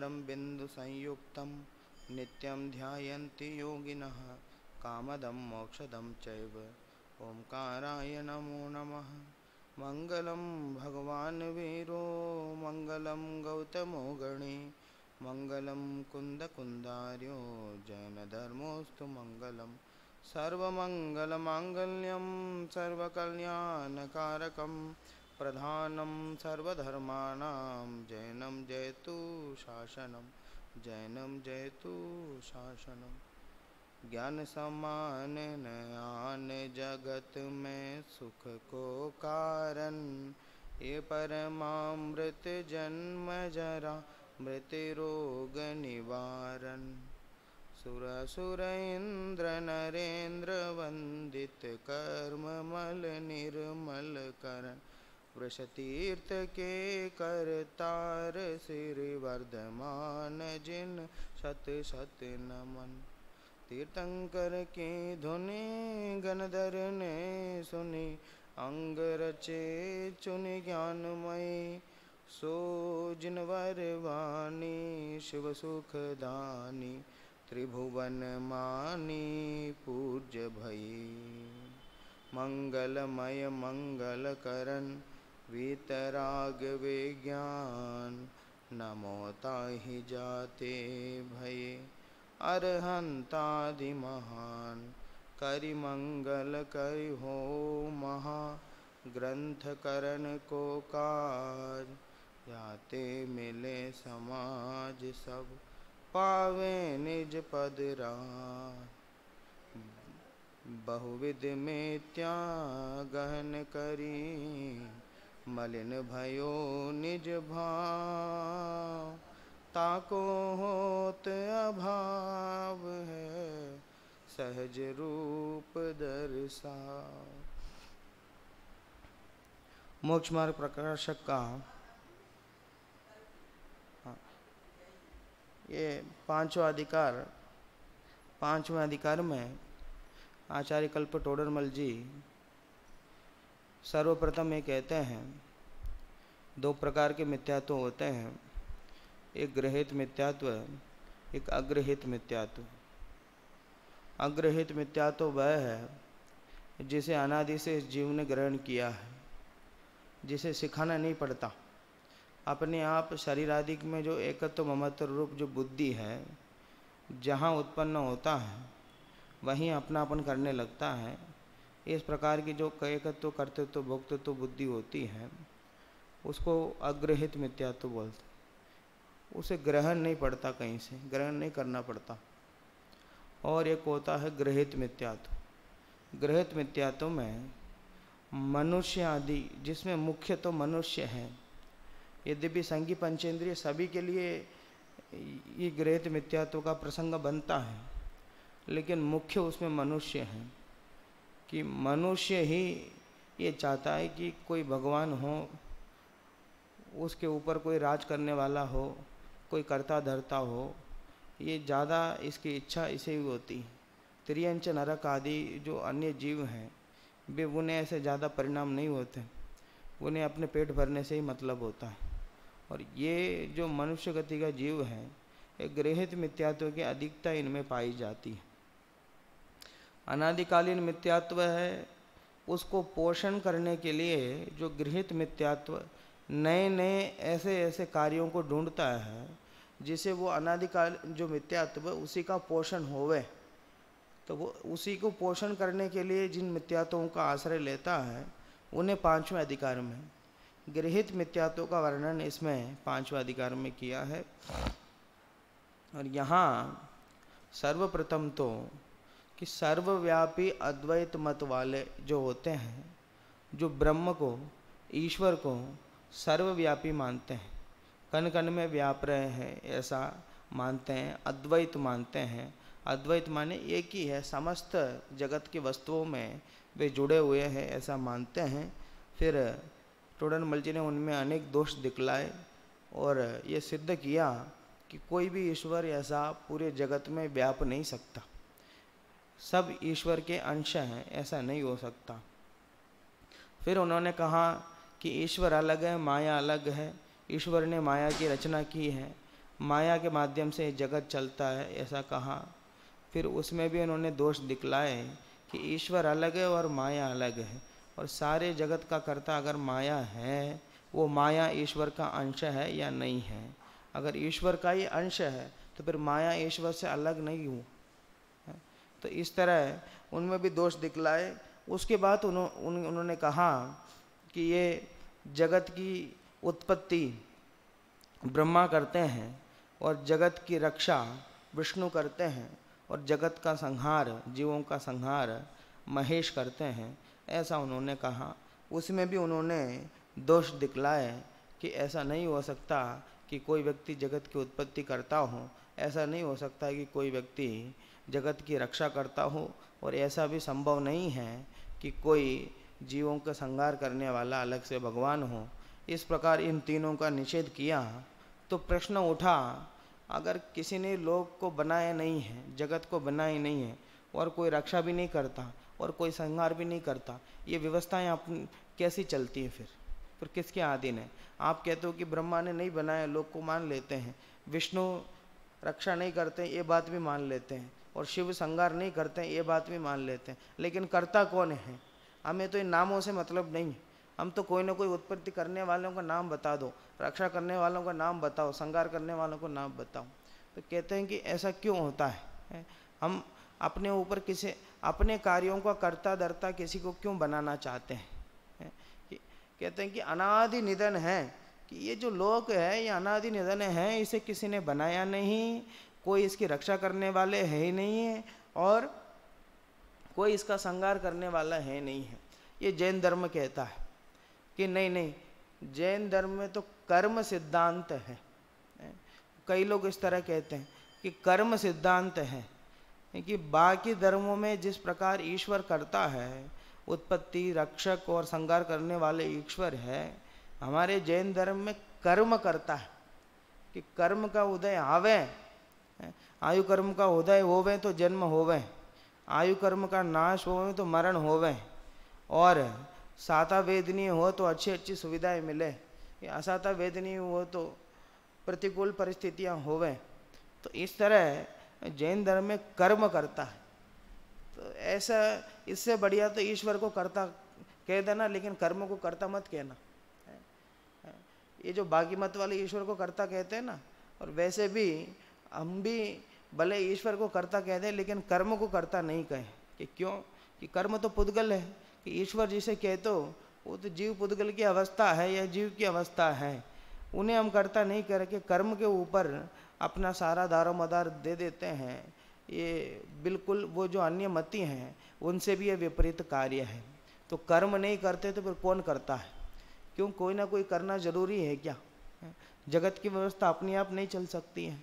पादं बिन्दुसंयुक्तं नित्यं ध्यायन्ति योगिनः कामदं मोक्षदं चैव। ओंकाराय नमो नमः। मंगलम भगवान वीरो मंगलम गौतमो गणे मंगलम कुंदकुंदार्यो जैन धर्मोस्तु मंगलम। सर्वमंगलमांगल्यं सर्वकल्याणकारकं प्रधानं सर्वधर्माणां जैनं जयतु शासनं जैनं जयतु शासनं। ज्ञान समान आन जगत में सुख को कारण ये परमामृत जन्म जरा मृत रोग निवारण। सुर असुर इंद्र नरेंद्र वंदित कर्म मल निर्मल करण वृषतीर्थ के करतार श्री वर्धमान जिन शत शत नमन। तीर्थंकर की धुनि गणधर ने सुनी अंग रचे चुनि ज्ञानमयी सो जिनवर वाणी शिव सुखदानी त्रिभुवन मानी पूज्य भई। मंगलमय मंगल करण वीतराग विज्ञान नमो ताहि जाते भये अरहंतादि महान। करि मंगल करि हो महा ग्रंथ करण को काज जाते मिले समाज सब पावे निज पद राज। बहुविध में त्यागहन करी मलिन भयो निज भाव ताको होत अभाव है सहज रूप दर्शा। मोक्ष मार्ग प्रकाशक का ये पांचवा अधिकार में आचार्य कल्प टोडरमल जी सर्वप्रथम ये कहते हैं दो प्रकार के मिथ्यात्व होते हैं, एक गृहीत मिथ्यात्व एक अग्रहित मिथ्यात्व। अग्रहित मिथ्यात्व वह है जिसे अनादि से इस जीव ने ग्रहण किया है, जिसे सिखाना नहीं पड़ता। अपने आप शरीर आदि में जो एकत्व ममत्व रूप जो बुद्धि है जहाँ उत्पन्न होता है वहीं अपनापन करने लगता है। इस प्रकार की जो एकत्व कर्तृत्व भोक्तृत्व बुद्धि होती है उसको अग्रहित मिथ्यात्व बोलते। उसे ग्रहण नहीं पड़ता, कहीं से ग्रहण नहीं करना पड़ता। और एक होता है गृहीत मिथ्यात्व। गृहीत मिथ्यात्व में मनुष्य आदि जिसमें मुख्य तो मनुष्य है, यद्यपि संगी पंचेंद्रिय सभी के लिए ये गृहीत मिथ्यात्व का प्रसंग बनता है, लेकिन मुख्य उसमें मनुष्य है कि मनुष्य ही ये चाहता है कि कोई भगवान हो, उसके ऊपर कोई राज करने वाला हो, कोई कर्ता धर्ता हो। ये ज़्यादा इसकी इच्छा इसे ही होती है। त्रियंच नरक आदि जो अन्य जीव हैं वे उन्हें ऐसे ज़्यादा परिणाम नहीं होते, उन्हें अपने पेट भरने से ही मतलब होता है। और ये जो मनुष्य गति का जीव है एक गृहीत मिथ्यात्व की अधिकता इनमें पाई जाती है। अनादिकालीन मिथ्यात्व है, उसको पोषण करने के लिए जो गृहीत मिथ्यात्व नए नए ऐसे ऐसे कार्यों को ढूंढता है जिसे वो अनादिकाल जो मिथ्यात्व उसी का पोषण होवे। तो वो उसी को पोषण करने के लिए जिन मिथ्यात्वों का आश्रय लेता है उन्हें पांचवें अधिकार में गृहीत मिथ्यात्व का वर्णन इसमें पांचवें अधिकार में किया है। और यहाँ सर्वप्रथम तो कि सर्वव्यापी अद्वैत मत वाले जो होते हैं, जो ब्रह्म को ईश्वर को सर्वव्यापी मानते हैं, कण कण में व्याप रहे हैं ऐसा मानते हैं, अद्वैत मानते हैं। अद्वैत माने एक ही है, समस्त जगत की वस्तुओं में वे जुड़े हुए हैं ऐसा मानते हैं। फिर टोडरमल जी ने उनमें अनेक दोष दिखलाए और ये सिद्ध किया कि कोई भी ईश्वर ऐसा पूरे जगत में व्याप नहीं सकता, सब ईश्वर के अंश हैं, ऐसा नहीं हो सकता। फिर उन्होंने कहा कि ईश्वर अलग है, माया अलग है। ईश्वर ने माया की रचना की है, माया के माध्यम से जगत चलता है, ऐसा कहा। फिर उसमें भी उन्होंने दोष दिखलाए कि ईश्वर अलग है और माया अलग है, और सारे जगत का कर्ता अगर माया है, वो माया ईश्वर का अंश है या नहीं है। अगर ईश्वर का ही अंश है तो फिर माया ईश्वर से अलग नहीं हुई। तो इस तरह उनमें भी दोष दिखलाए। उसके बाद उन्होंने कहा कि ये जगत की उत्पत्ति ब्रह्मा करते हैं और जगत की रक्षा विष्णु करते हैं, और जगत का संहार, जीवों का संहार महेश करते हैं, ऐसा उन्होंने कहा। उसमें भी उन्होंने दोष दिखलाए कि ऐसा नहीं हो सकता कि कोई व्यक्ति जगत की उत्पत्ति करता हो, ऐसा नहीं हो सकता कि कोई व्यक्ति जगत की रक्षा करता हो, और ऐसा भी संभव नहीं है कि कोई जीवों का संहार करने वाला अलग से भगवान हो। इस प्रकार इन तीनों का निषेध किया। तो प्रश्न उठा, अगर किसी ने लोक को बनाया नहीं है, जगत को बनाया नहीं है, और कोई रक्षा भी नहीं करता और कोई संहार भी नहीं करता, ये व्यवस्थाएं अपनी कैसी चलती हैं? फिर किसके अधीन है? आप कहते हो कि ब्रह्मा ने नहीं बनाया, लोक को मान लेते हैं, विष्णु रक्षा नहीं करते ये बात भी मान लेते हैं, और शिव संहार नहीं करते हैं ये बात भी मान लेते हैं, लेकिन करता कौन है? हमें तो इन नामों से मतलब नहीं है। हम तो कोई ना कोई उत्पत्ति करने वालों का नाम बता दो, रक्षा करने वालों का नाम बताओ, संहार करने वालों को नाम बताओ। तो कहते हैं कि ऐसा क्यों होता है? हम अपने ऊपर किसी अपने कार्यों का कर्ता धर्ता किसी को क्यों बनाना चाहते हैं? कहते हैं कि अनादि निधन है, कि ये जो लोक है ये अनादि निधन है, इसे किसी ने बनाया नहीं, कोई इसकी रक्षा करने वाले है ही नहीं है, और कोई इसका संहार करने वाला है नहीं है। ये जैन धर्म कहता है कि नहीं नहीं, जैन धर्म में तो कर्म सिद्धांत है। कई लोग इस तरह कहते हैं कि कर्म सिद्धांत है, कि बाकी धर्मों में जिस प्रकार ईश्वर करता है, उत्पत्ति, रक्षक और संहार करने वाले ईश्वर है, हमारे जैन धर्म में कर्म करता है, कि कर्म का उदय आवे, आयु कर्म का उदय होवे तो जन्म होवे, आयु कर्म का नाश होवे तो मरण होवे, और साता वेदनीय हो तो अच्छी अच्छी सुविधाएं मिले, असाता वेदनीय हो तो प्रतिकूल परिस्थितियां होवे। तो इस तरह जैन धर्म में कर्म करता है। तो ऐसा, इससे बढ़िया तो ईश्वर को कर्ता कह देना, लेकिन कर्म को कर्ता मत कहना। ये जो बागी मत वाले ईश्वर को कर्ता कहते हैं ना, और वैसे भी हम भी भले ईश्वर को कर्ता कह दें लेकिन कर्म को कर्ता नहीं कहें। कि क्यों? कि कर्म तो पुद्गल है, कि ईश्वर जिसे कहते हो वो तो जीव पुद्गल की अवस्था है या जीव की अवस्था है, उन्हें हम कर्ता नहीं करके कर्म के ऊपर अपना सारा दारोमदार दे देते हैं। ये बिल्कुल वो जो अन्य मति हैं उनसे भी ये विपरीत कार्य है। तो कर्म नहीं करते तो फिर कौन करता है? क्यों, कोई ना कोई करना जरूरी है क्या? जगत की व्यवस्था अपने आप नहीं चल सकती है।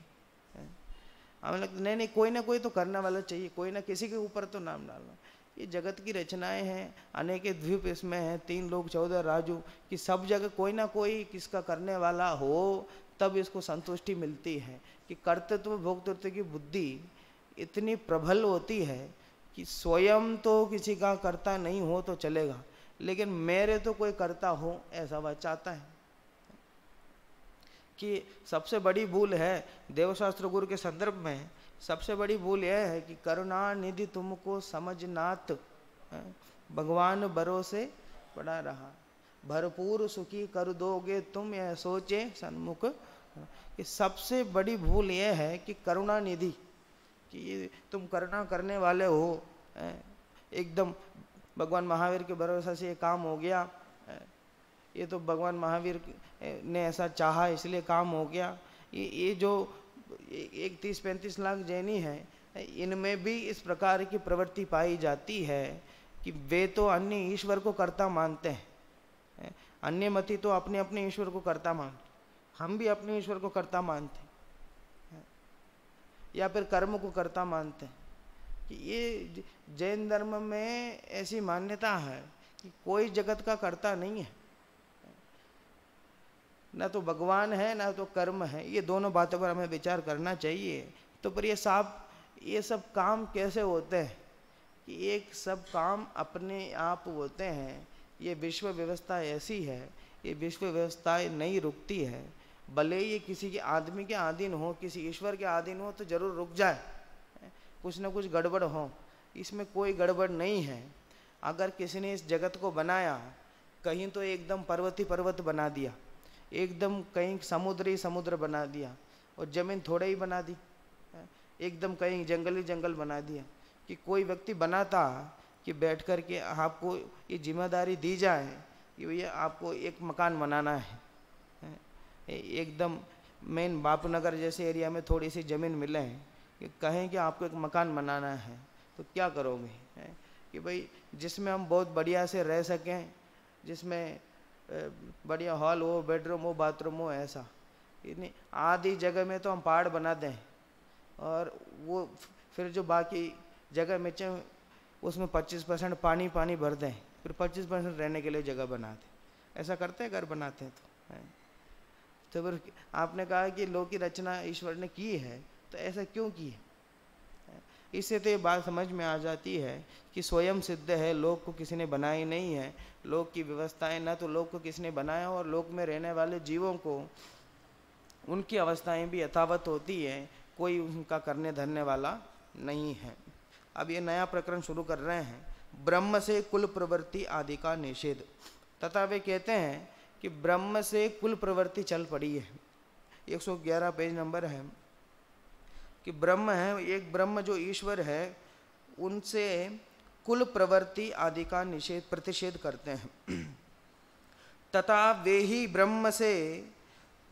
हमें लगता नहीं नहीं, कोई ना कोई तो करने वाला चाहिए, कोई ना किसी के ऊपर तो नाम डालना। ये जगत की रचनाएं हैं, अनेक द्वीप इसमें हैं, 3 लोग 14 राजू, कि सब जगह कोई ना कोई किसका करने वाला हो, तब इसको संतुष्टि मिलती है। कि कर्तृत्व भोक्तृत्व की बुद्धि इतनी प्रबल होती है कि स्वयं तो किसी का कर्ता नहीं हो तो चलेगा, लेकिन मेरे तो कोई कर्ता हो, ऐसा वह चाहता है। कि सबसे बड़ी भूल है देवशास्त्र गुरु के संदर्भ में, सबसे बड़ी भूल यह है कि करुणा निधि तुमको समझनात, भगवान भरोसे पड़ा रहा, भरपूर सुखी कर दोगे तुम, यह सोचे सन्मुख। कि सबसे बड़ी भूल यह है कि करुणा निधि, कि तुम करुणा करने वाले हो, एकदम भगवान महावीर के भरोसे से ये काम हो गया, ये तो भगवान महावीर ने ऐसा चाहा इसलिए काम हो गया। ये जो 30-35 लाख जैनी हैं, इनमें भी इस प्रकार की प्रवृत्ति पाई जाती है कि वे तो अन्य ईश्वर को कर्ता मानते हैं, अन्य मति तो अपने अपने ईश्वर को कर्ता मानते, हम भी अपने ईश्वर को कर्ता मानते हैं, या फिर कर्म को कर्ता मानते हैं। कि ये जैन धर्म में ऐसी मान्यता है कि कोई जगत का कर्ता नहीं है, ना तो भगवान है ना तो कर्म है। ये दोनों बातों पर हमें विचार करना चाहिए। तो पर ये सब काम कैसे होते हैं? कि एक सब काम अपने आप होते हैं। ये विश्व व्यवस्था ऐसी है, ये विश्व व्यवस्था नहीं रुकती है। भले ये किसी के आदमी के अधीन हो, किसी ईश्वर के अधीन हो, तो जरूर रुक जाए, कुछ ना कुछ गड़बड़ हो। इसमें कोई गड़बड़ नहीं है। अगर किसी ने इस जगत को बनाया, कहीं तो एकदम पर्वती पर्वत बना दिया, एकदम कहीं समुद्र ही समुद्र बना दिया, और ज़मीन थोड़ा ही बना दी, एकदम कहीं जंगल ही जंगल बना दिया, कि कोई व्यक्ति बनाता कि बैठ कर के आपको ये जिम्मेदारी दी जाए कि भैया आपको एक मकान बनाना है, एकदम मेन बापूनगर जैसे एरिया में थोड़ी सी ज़मीन मिले कि कहें कि आपको एक मकान बनाना है, तो क्या करोगे? कि भाई जिसमें हम बहुत बढ़िया से रह सकें, जिसमें बढ़िया हॉल हो, बेडरूम हो, बाथरूम हो, ऐसा नहीं। आधी जगह में तो हम पहाड़ बना दें, और वो फिर जो बाकी जगह में उसमें 25% पानी पानी भर दें, फिर 25% रहने के लिए जगह बना दें। ऐसा करते हैं, घर बनाते हैं तो फिर आपने कहा कि लोक की रचना ईश्वर ने की है, तो ऐसा क्यों की है? इससे तो ये बात समझ में आ जाती है कि स्वयं सिद्ध है, लोक को किसी ने बनाई नहीं है। लोक की व्यवस्थाएं न तो लोक को किसी ने बनाया, और लोक में रहने वाले जीवों को उनकी अवस्थाएं भी यथावत होती हैं, कोई उनका करने धरने वाला नहीं है। अब ये नया प्रकरण शुरू कर रहे हैं, ब्रह्म से कुल प्रवृत्ति आदि का निषेध। तथा वे कहते हैं कि ब्रह्म से कुल प्रवृत्ति चल पड़ी है, 111 पेज नंबर है, कि ब्रह्म है, एक ब्रह्म जो ईश्वर है, उनसे कुल प्रवृत्ति आदि का निषेध प्रतिषेध करते हैं। तथा वे ही ब्रह्म से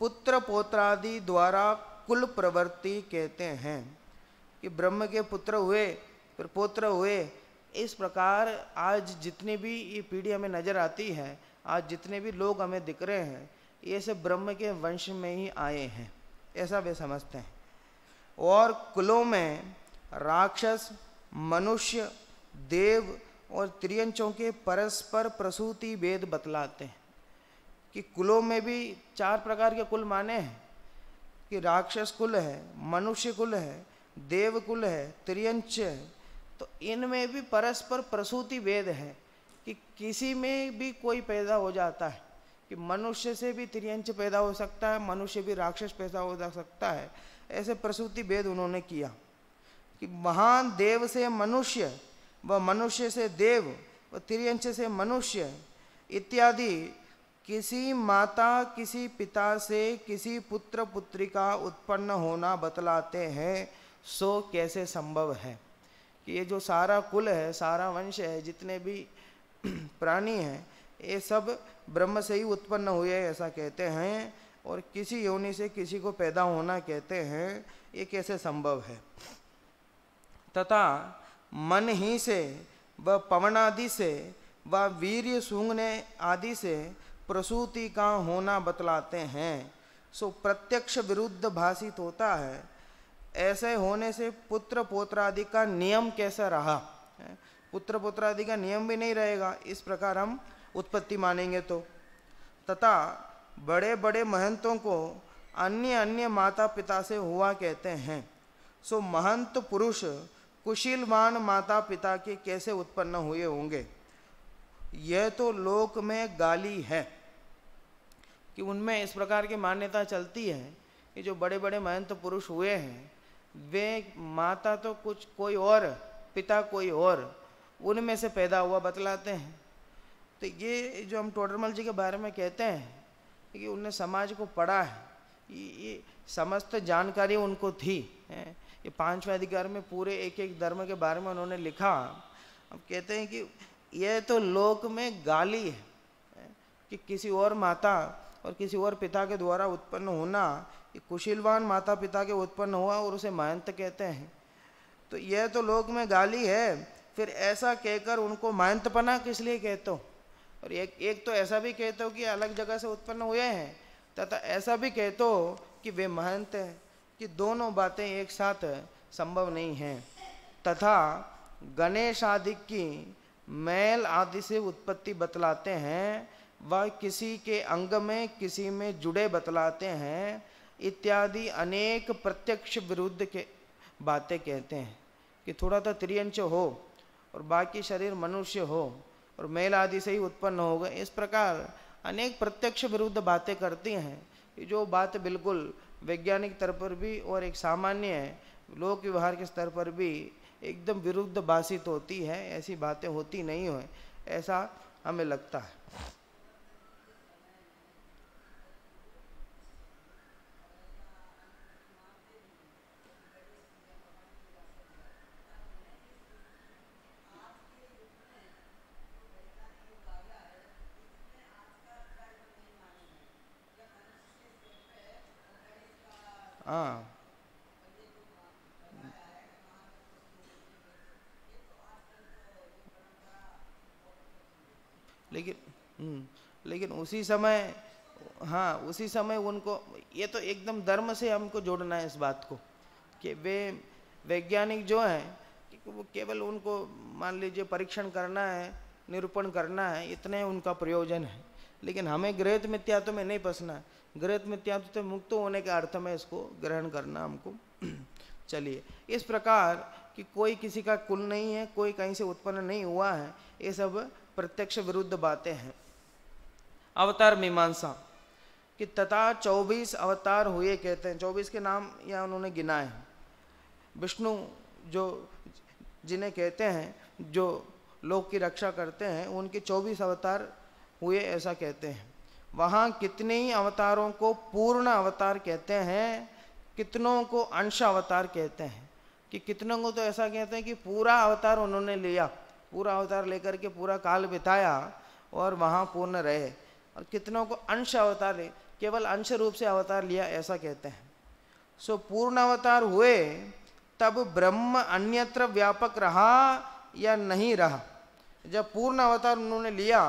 पुत्र पौत्रादि द्वारा कुल प्रवृत्ति कहते हैं, कि ब्रह्म के पुत्र हुए, फिर पौत्र हुए। इस प्रकार आज जितनी भी ये पीढ़ी हमें नजर आती है, आज जितने भी लोग हमें दिख रहे हैं, ये सब ब्रह्म के वंश में ही आए हैं, ऐसा वे समझते हैं। और कुलों में राक्षस, मनुष्य, देव और त्रियंचों के परस्पर प्रसूति भेद बतलाते हैं, कि कुलों में भी 4 प्रकार के कुल माने हैं, कि राक्षस कुल है, मनुष्य कुल है, देव कुल है, त्रियंच है। तो इनमें भी परस्पर प्रसूति भेद है, कि किसी में भी कोई पैदा हो जाता है, कि मनुष्य से भी त्रियंच पैदा हो सकता है, मनुष्य भी राक्षस पैदा हो जा सकता है। ऐसे प्रसूति भेद उन्होंने किया, कि महान देव से मनुष्य, व मनुष्य से देव, व त्रियंच से मनुष्य इत्यादि किसी माता किसी पिता से किसी पुत्र पुत्री का उत्पन्न होना बतलाते हैं। सो कैसे संभव है कि ये जो सारा कुल है, सारा वंश है, जितने भी प्राणी हैं, ये सब ब्रह्म से ही उत्पन्न हुए, ऐसा कहते हैं, और किसी योनि से किसी को पैदा होना कहते हैं। ये कैसे संभव है? तथा मन ही से व पवन आदि से व वीर्य सूंघने आदि से प्रसूति का होना बतलाते हैं। सो प्रत्यक्ष विरुद्ध भाषित होता है। ऐसे होने से पुत्र पौत्रादि का नियम कैसा रहा? पुत्र पौत्रादि का नियम भी नहीं रहेगा, इस प्रकार हम उत्पत्ति मानेंगे तो। तथा बड़े बड़े महंतों को अन्य अन्य माता पिता से हुआ कहते हैं। सो महंत पुरुष कुशीलवान माता पिता के कैसे उत्पन्न हुए होंगे? यह तो लोक में गाली है, कि उनमें इस प्रकार की मान्यता चलती है कि जो बड़े बड़े महंत पुरुष हुए हैं, वे माता तो कुछ कोई और, पिता कोई और, उनमें से पैदा हुआ बतलाते हैं। तो ये जो हम टोडरमल जी के बारे में कहते हैं कि उनने समाज को पढ़ा है, ये समस्त जानकारी उनको थी। ये 5वें अधिकार में पूरे एक एक धर्म के बारे में उन्होंने लिखा। अब कहते हैं कि यह तो लोक में गाली है, कि किसी और माता और किसी और पिता के द्वारा उत्पन्न होना, ये कुशीलवान माता पिता के उत्पन्न हुआ और उसे महंत कहते हैं। तो यह तो लोक में गाली है। फिर ऐसा कहकर उनको महंतपना किस लिए कहते हो? और एक तो ऐसा भी कहते हो कि अलग जगह से उत्पन्न हुए हैं, तथा ऐसा भी कहते हो कि वे महंत हैं, कि दोनों बातें एक साथ संभव नहीं हैं। तथा गणेश आदि की मैल आदि से उत्पत्ति बतलाते हैं, वह किसी के अंग में किसी में जुड़े बतलाते हैं, इत्यादि अनेक प्रत्यक्ष विरुद्ध के बातें कहते हैं, कि थोड़ा तो त्रियंच हो और बाकी शरीर मनुष्य हो और मैल आदि से ही उत्पन्न हो गए। इस प्रकार अनेक प्रत्यक्ष विरुद्ध बातें करती हैं, ये जो बात बिल्कुल वैज्ञानिक स्तर पर भी और एक सामान्य है लोक व्यवहार के स्तर पर भी एकदम विरुद्ध भाषित होती है, ऐसी बातें होती नहीं हो, ऐसा हमें लगता है। हाँ, लेकिन लेकिन उसी समय, हाँ उसी समय उनको ये तो एकदम धर्म से हमको जोड़ना है इस बात को कि वे वैज्ञानिक जो हैं कि वो केवल उनको मान लीजिए परीक्षण करना है, निरूपण करना है, इतने उनका प्रयोजन है। लेकिन हमें गृहीत मिथ्यात्व में नहीं फंसना है। गृहीत मिथ्यात्व से मुक्त होने के अर्थ में इसको ग्रहण करना हमको। चलिए, इस प्रकार कि कोई किसी का कुल नहीं है, कोई कहीं से उत्पन्न नहीं हुआ है, ये सब प्रत्यक्ष विरुद्ध बातें हैं। अवतार मीमांसा कि तथा 24 अवतार हुए कहते हैं, 24 के नाम या उन्होंने गिनाए हैं। विष्णु जो जिन्हें कहते हैं, जो लोक की रक्षा करते हैं, उनके 24 अवतार हुए ऐसा कहते हैं। वहाँ कितने ही अवतारों को पूर्ण अवतार कहते हैं, कितनों को अंश अवतार कहते हैं। कि कितनों को तो ऐसा कहते हैं कि पूरा अवतार उन्होंने लिया, पूरा अवतार लेकर के पूरा काल बिताया और वहाँ पूर्ण रहे, और कितनों को अंश अवतार ले, केवल अंश रूप से अवतार लिया ऐसा कहते हैं। सो पूर्ण अवतार हुए तब ब्रह्म अन्यत्र व्यापक रहा या नहीं रहा। जब पूर्ण अवतार उन्होंने लिया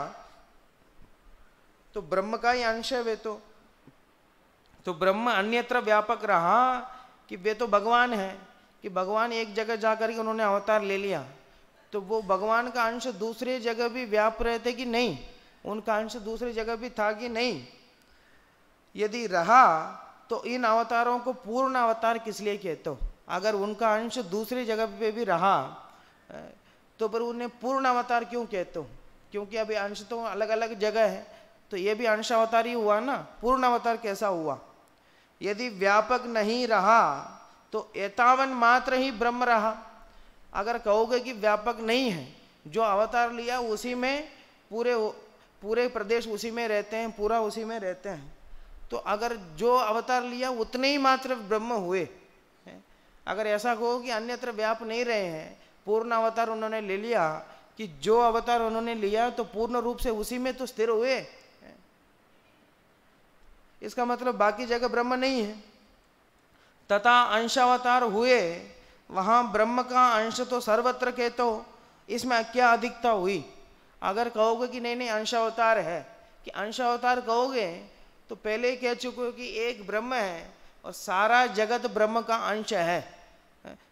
तो ब्रह्म का ही अंश है वे तो ब्रह्म अन्यत्र व्यापक रहा कि वे तो भगवान है, कि भगवान एक जगह जाकर के उन्होंने अवतार ले लिया, तो वो भगवान का अंश दूसरे जगह भी व्याप रहे थे कि नहीं, उनका अंश दूसरी जगह भी था कि नहीं। यदि रहा तो इन अवतारों को पूर्ण अवतार किस लिए कहते हो? अगर उनका अंश दूसरी जगह पे भी रहा तो फिर उन्हें पूर्ण अवतार क्यों कहते हो? क्योंकि अभी अंश तो अलग अलग जगह है, तो ये भी अंश अवतार ही हुआ ना, पूर्ण अवतार कैसा हुआ? यदि व्यापक नहीं रहा तो एतावन मात्र ही ब्रह्म रहा। अगर कहोगे कि व्यापक नहीं है, जो अवतार लिया उसी में पूरे प्रदेश उसी में रहते हैं, पूरा उसी में रहते हैं, तो अगर जो अवतार लिया उतने ही मात्र ब्रह्म हुए। अगर ऐसा कहो कि अन्यत्र व्याप नहीं रहे हैं, पूर्ण अवतार उन्होंने ले लिया, कि जो अवतार उन्होंने लिया तो पूर्ण रूप से उसी में तो स्थिर हुए, इसका मतलब बाकी जगह ब्रह्म नहीं है। तथा अंशावतार हुए, वहां ब्रह्म का अंश तो सर्वत्र कहते हो, इसमें क्या अधिकता हुई? अगर कहोगे कि नहीं नहीं अंशावतार है, कि अंशावतार कहोगे तो पहले ही कह चुके हो कि एक ब्रह्म है और सारा जगत ब्रह्म का अंश है।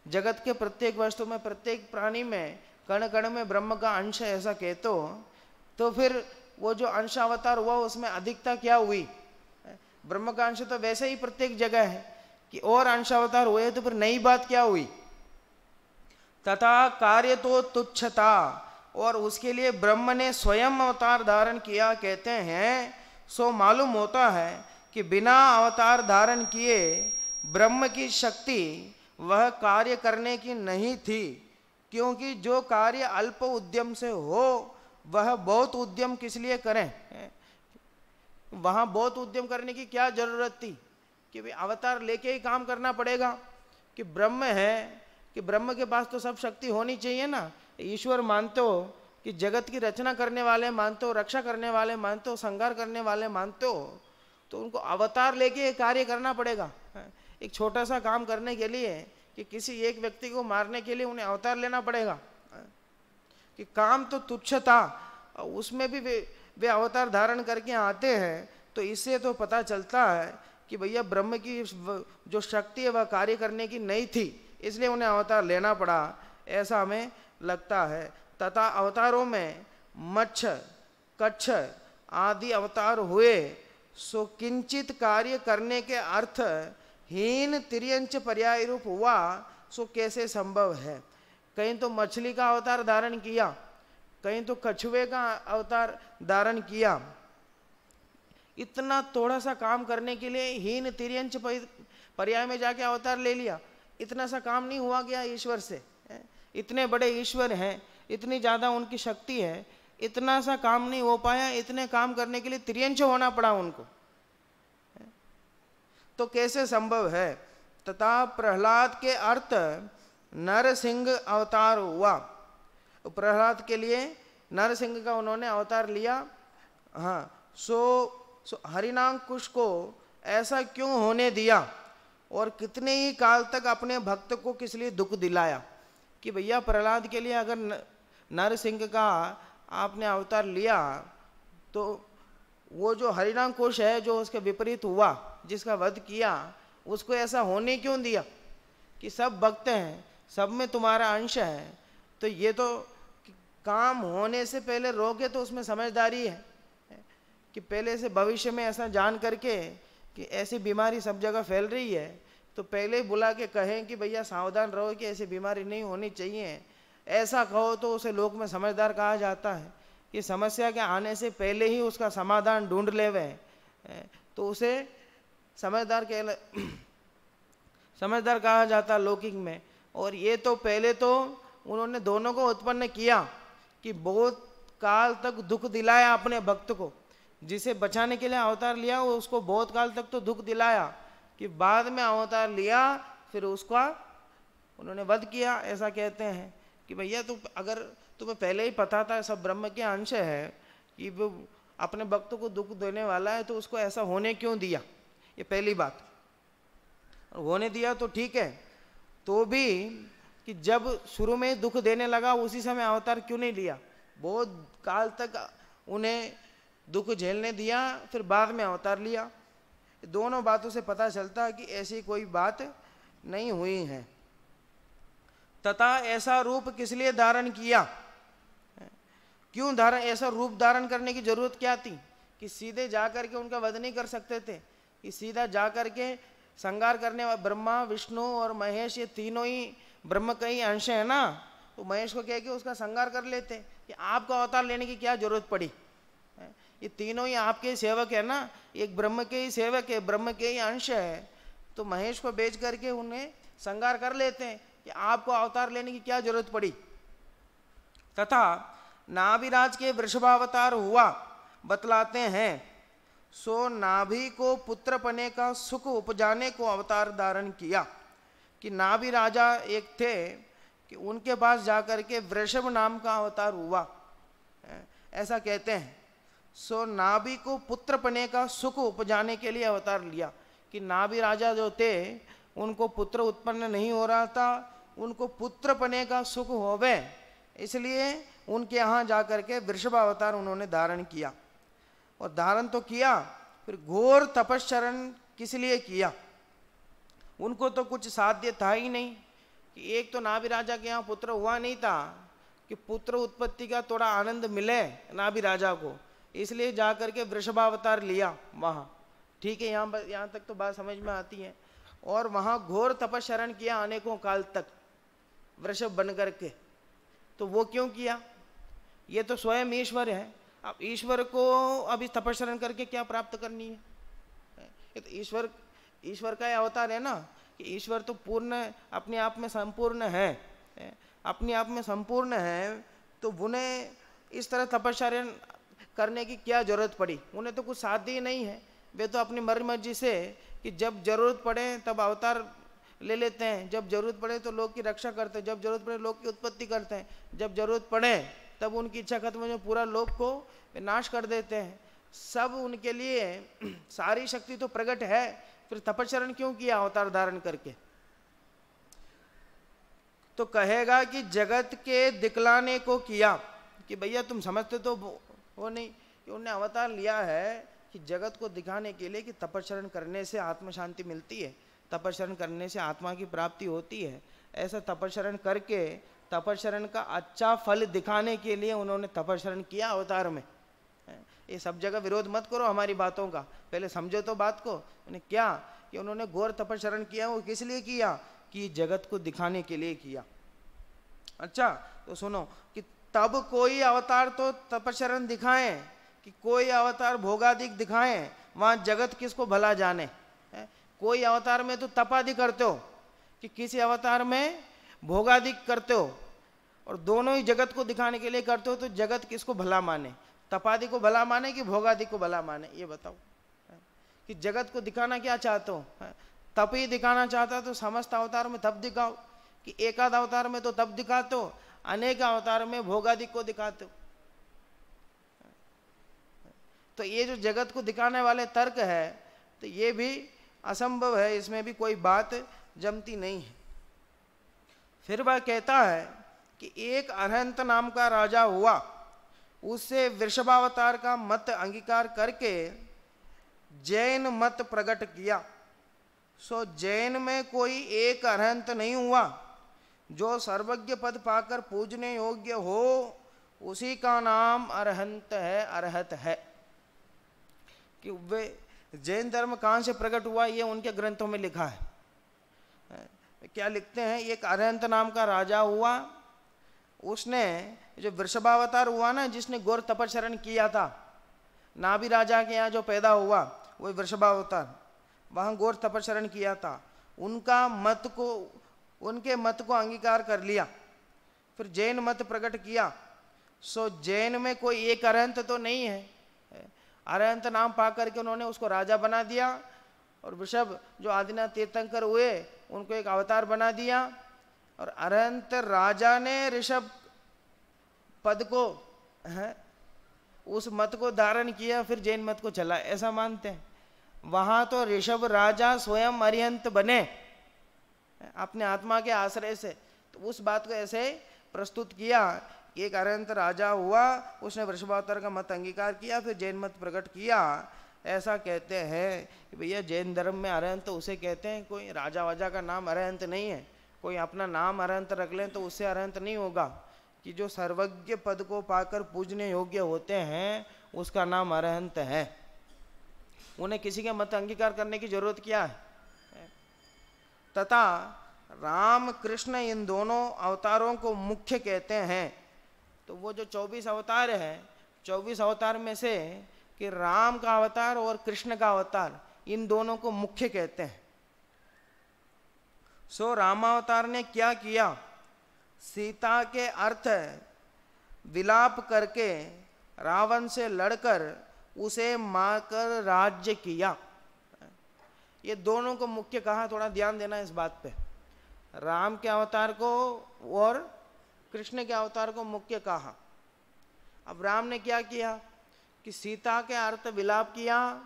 जगत के प्रत्येक वस्तु में, प्रत्येक प्राणी में, कण कण में ब्रह्म का अंश है ऐसा कहते हो, तो फिर वो जो अंशावतार हुआ उसमें अधिकता क्या हुई? ब्रह्म का अंश तो वैसे ही प्रत्येक जगह है, कि और अंशावतार हुए तो फिर नई बात क्या हुई? तथा कार्य तो तुच्छता, और उसके लिए ब्रह्म ने स्वयं अवतार धारण किया कहते हैं। सो मालूम होता है कि बिना अवतार धारण किए ब्रह्म की शक्ति वह कार्य करने की नहीं थी, क्योंकि जो कार्य अल्प उद्यम से हो वह बहुत उद्यम किस लिए करें? वहां बहुत उद्यम करने की क्या जरूरत थी? कि भाई अवतार लेके ही काम करना पड़ेगा, कि ब्रह्म है, कि ब्रह्म के पास तो सब शक्ति होनी चाहिए ना। ईश्वर मानते हो, कि जगत की रचना करने वाले मानते हो, रक्षा करने वाले मानते हो, संहार करने वाले मानते हो, तो उनको अवतार लेके कार्य करना पड़ेगा। एक छोटा सा काम करने के लिए, कि किसी एक व्यक्ति को मारने के लिए उन्हें अवतार लेना पड़ेगा? कि काम तो तुच्छ था, उसमें भी वे अवतार धारण करके आते हैं, तो इससे तो पता चलता है कि भैया ब्रह्म की जो शक्ति है वह कार्य करने की नहीं थी, इसलिए उन्हें अवतार लेना पड़ा, ऐसा हमें लगता है। तथा अवतारों में मच्छ, कच्छ आदि अवतार हुए, सो किंचित कार्य करने के अर्थ हीन तिर्यंच पर्याय रूप हुआ, सो कैसे संभव है? कहीं तो मछली का अवतार धारण किया, कहीं तो कछुए का अवतार धारण किया, इतना थोड़ा सा काम करने के लिए हीन तिर्यंच पर्याय में जाके अवतार ले लिया। इतना सा काम नहीं हुआ गया ईश्वर से। इतने बड़े ईश्वर हैं, इतनी ज़्यादा उनकी शक्ति है, इतना सा काम नहीं हो पाया। इतने काम करने के लिए तिर्यंच होना पड़ा उनको। तो कैसे संभव है? तथा प्रहलाद के अर्थ नरसिंह अवतार हुआ। प्रहलाद के लिए नरसिंह का उन्होंने अवतार लिया। हाँ, सो हरिनांकुश को ऐसा क्यों होने दिया और कितने ही काल तक अपने भक्त को किस लिए दुख दिलाया कि भैया प्रहलाद के लिए अगर नरसिंह का आपने अवतार लिया तो वो जो हरिनांकुश है, जो उसके विपरीत हुआ, जिसका वध किया, उसको ऐसा होने क्यों दिया कि सब भक्त हैं, सब में तुम्हारा अंश है। तो ये तो काम होने से पहले रोके तो उसमें समझदारी है कि पहले से भविष्य में ऐसा जान करके कि ऐसी बीमारी सब जगह फैल रही है तो पहले ही बुला के कहें कि भैया सावधान रहो कि ऐसी बीमारी नहीं होनी चाहिए। ऐसा कहो तो उसे लोक में समझदार कहा जाता है कि समस्या के आने से पहले ही उसका समाधान ढूंढ लेवे तो उसे समझदार कहा जाता लौकिक में। और ये तो पहले तो उन्होंने दोनों को उत्पन्न किया कि बहुत काल तक दुख दिलाया अपने भक्त को। जिसे बचाने के लिए अवतार लिया वो उसको बहुत काल तक तो दुख दिलाया कि बाद में अवतार लिया फिर उसका उन्होंने वध किया। ऐसा कहते हैं कि भैया अगर तुम्हें पहले ही पता था सब ब्रह्म के अंश है कि वो अपने भक्त को दुख देने वाला है तो उसको ऐसा होने क्यों दिया? ये पहली बात। और होने दिया तो ठीक है, तो भी कि जब शुरू में दुख देने लगा उसी समय अवतार क्यों नहीं लिया? बहुत काल तक उन्हें दुख झेलने दिया फिर बाद में अवतार लिया। दोनों बातों से पता चलता है कि ऐसी कोई बात नहीं हुई है। तथा ऐसा रूप किस लिए धारण किया? क्यों ऐसा रूप धारण करने की जरूरत क्या थी? कि सीधे जाकर के उनका वध नहीं कर सकते थे कि सीधा जाकर के संहार करने वाले ब्रह्मा, विष्णु और महेश, ये तीनों ही ब्रह्म का ही अंश है ना, तो महेश को कह के उसका संहार कर लेते कि आपको अवतार लेने की क्या जरूरत पड़ी? ये तीनों ही आपके सेवक है ना, एक ब्रह्म के ही सेवक है, ब्रह्म के ही अंश है, तो महेश को बेच करके उन्हें संहार कर लेते हैं कि आपको अवतार लेने की क्या जरूरत पड़ी। तथा नाभिराज के वृषभावतार हुआ बतलाते हैं, सो नाभि को पुत्र पने का सुख उपजाने को अवतार धारण किया। कि नाभि राजा एक थे कि उनके पास जाकर के वृषभ नाम का अवतार हुआ, ऐसा कहते हैं। सो नाभि को पुत्र पने का सुख उपजाने के लिए अवतार लिया कि नाभि राजा जो थे उनको पुत्र उत्पन्न नहीं हो रहा था, उनको पुत्र पने का सुख होवे, इसलिए उनके यहाँ जाकर के वृषभ अवतार उन्होंने धारण किया। और धारण तो किया, फिर घोर तपश्चरण किस लिए किया? उनको तो कुछ साध्य था ही नहीं कि एक तो नाभि राजा के यहाँ पुत्र हुआ नहीं था कि पुत्र उत्पत्ति का थोड़ा आनंद मिले नाभि राजा को, इसलिए जाकर के वृषभावतार लिया वहाँ। ठीक है, यहाँ तक तो बात समझ में आती है। और वहाँ घोर तपश्चरण किया अनेकों काल तक वृषभ बन करके। तो वो क्यों किया? ये तो स्वयं ईश्वर है। अब ईश्वर को अभी तपश्चरण करके क्या प्राप्त करनी है? ये तो ईश्वर का अवतार है ना कि ईश्वर तो पूर्ण अपने आप में संपूर्ण है, अपने आप में संपूर्ण है, तो उन्हें इस तरह तपश्चरण करने की क्या जरूरत पड़ी? उन्हें तो कुछ साध्य ही नहीं है। वे तो अपनी मर्जी से कि जब जरूरत पड़े तब अवतार ले लेते हैं, जब जरूरत पड़े तो लोग की रक्षा करते हैं, जब जरूरत पड़े लोग की उत्पत्ति करते हैं, जब जरूरत पड़े तब उनकी इच्छा खत्म हो जाए पूरा लोक को नाश कर देते हैं। सब उनके लिए सारी शक्ति तो प्रकट है, फिर तपश्चरण क्यों किया अवतार धारण करके? तो कहेगा कि जगत के दिखलाने को किया कि भैया तुम समझते तो वो नहीं कि उन्होंने अवतार लिया है कि जगत को दिखाने के लिए कि तपश्चरण करने से आत्म शांति मिलती है, तपश्चरण करने से आत्मा की प्राप्ति होती है। ऐसा तपश्चरण करके तपश्चरण का अच्छा फल दिखाने के लिए उन्होंने तपश्चरण किया अवतार में। ये सब जगह विरोध मत करो हमारी बातों का, पहले समझो तो बात को। उन्हें क्या कि उन्होंने घोर तपश्चरण किया, वो किस लिए किया? कि जगत को दिखाने के लिए किया। अच्छा तो सुनो कि तब कोई अवतार तो तपश्चरण दिखाएं कि कोई अवतार भोगादिक दिखाएं, वहाँ जगत किसको भला जाने। कोई अवतार में तो तपादि करते हो कि किसी अवतार में भोगादि करते हो, और दोनों ही जगत को दिखाने के लिए करते हो, तो जगत किसको भला माने, तपादि को भला माने कि भोगादि को भला माने, ये बताओ। कि जगत को दिखाना क्या चाहते हो, तप ही दिखाना चाहता तो समस्त अवतार में तप दिखाओ, कि एकाध अवतार में तो तप दिखाते हो, अनेक अवतार में भोगादि को दिखाते हो। तो ये जो जगत को दिखाने वाले तर्क है, तो ये भी असंभव है, इसमें भी कोई बात जमती नहीं है। फिर वह कहता है कि एक अरहंत नाम का राजा हुआ, उससे वृषभावतार का मत अंगीकार करके जैन मत प्रकट किया। सो जैन में कोई एक अरहंत नहीं हुआ, जो सर्वज्ञ पद पाकर पूजने योग्य हो, उसी का नाम अरहंत है, अरहत है। कि वे जैन धर्म कहाँ से प्रकट हुआ, ये उनके ग्रंथों में लिखा है। क्या लिखते हैं, एक अरहंत नाम का राजा हुआ, उसने जो वृषभावतार हुआ ना, जिसने घोर तपस्या किया था, नाभि राजा के यहाँ जो पैदा हुआ वही वृषभावतार, वहाँ घोर तपस्या किया था, उनके मत को अंगीकार कर लिया, फिर जैन मत प्रकट किया। सो जैन में कोई एक अरहंत तो नहीं है, अरहंत नाम पा करके उन्होंने उसको राजा बना दिया, और वृषभ जो आदिनाथ तीर्थंकर हुए उनको एक अवतार बना दिया, और अरहंत राजा ने ऋषभ पद को उस मत को धारण किया, फिर जैन मत को चला, ऐसा मानते हैं। वहां तो ऋषभ राजा स्वयं अरिहंत बने अपने आत्मा के आश्रय से, तो उस बात को ऐसे प्रस्तुत किया। एक अरहंत राजा हुआ, उसने वृषभावतार का मत अंगीकार किया, फिर जैन मत प्रकट किया, ऐसा कहते हैं। कि भैया जैन धर्म में अरहंत तो उसे कहते हैं, कोई राजा वाजा का नाम अरहंत नहीं है। कोई अपना नाम अरहंत रख लें तो उससे अरहंत नहीं होगा, कि जो सर्वज्ञ पद को पाकर पूजने योग्य होते हैं उसका नाम अरहंत है। उन्हें किसी के मत अंगीकार करने की जरूरत क्या है। तथा राम कृष्ण इन दोनों अवतारों को मुख्य कहते हैं। तो वो जो 24 अवतार है, 24 अवतार में से कि राम का अवतार और कृष्ण का अवतार, इन दोनों को मुख्य कहते हैं। सो रामावतार ने क्या किया, सीता के अर्थ विलाप करके रावण से लड़कर उसे मारकर राज्य किया। ये दोनों को मुख्य कहा, थोड़ा ध्यान देना इस बात पे। राम के अवतार को और कृष्ण के अवतार को मुख्य कहा। अब राम ने क्या किया कि सीता के अर्थ विलाप किया,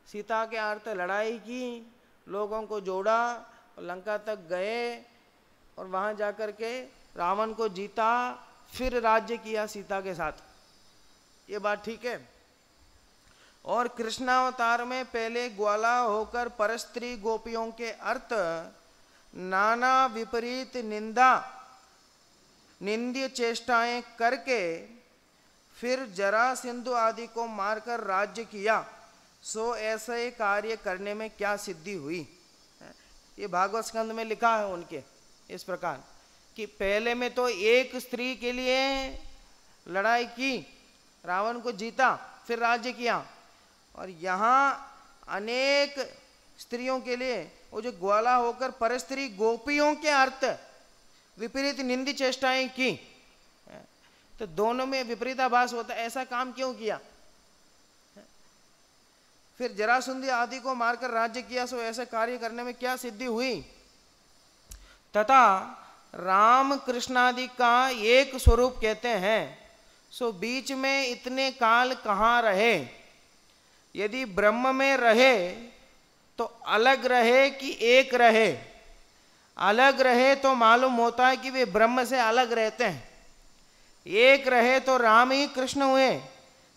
सीता के अर्थ लड़ाई की, लोगों को जोड़ा, लंका तक गए और वहां जाकर के रावण को जीता, फिर राज्य किया सीता के साथ। ये बात ठीक है। और कृष्णावतार में पहले ग्वाला होकर परस्त्री गोपियों के अर्थ नाना विपरीत निंद्य चेष्टाएं करके फिर जरासंध आदि को मारकर राज्य किया। सो ऐसे कार्य करने में क्या सिद्धि हुई। ये भागवत स्कंद में लिखा है उनके इस प्रकार कि पहले में तो एक स्त्री के लिए लड़ाई की, रावण को जीता, फिर राज्य किया, और यहाँ अनेक स्त्रियों के लिए वो जो ग्वाला होकर परस्त्री गोपियों के अर्थ विपरीत निंदी चेष्टाएं की। तो दोनों में विपरीताभास होता है, ऐसा काम क्यों किया। फिर जरासंध आदि को मारकर राज्य किया, सो ऐसे कार्य करने में क्या सिद्धि हुई। तथा राम कृष्णादि का एक स्वरूप कहते हैं, सो बीच में इतने काल कहाँ रहे। यदि ब्रह्म में रहे तो अलग रहे कि एक रहे। अलग रहे तो मालूम होता है कि वे ब्रह्म से अलग रहते हैं। एक रहे तो राम ही कृष्ण हुए,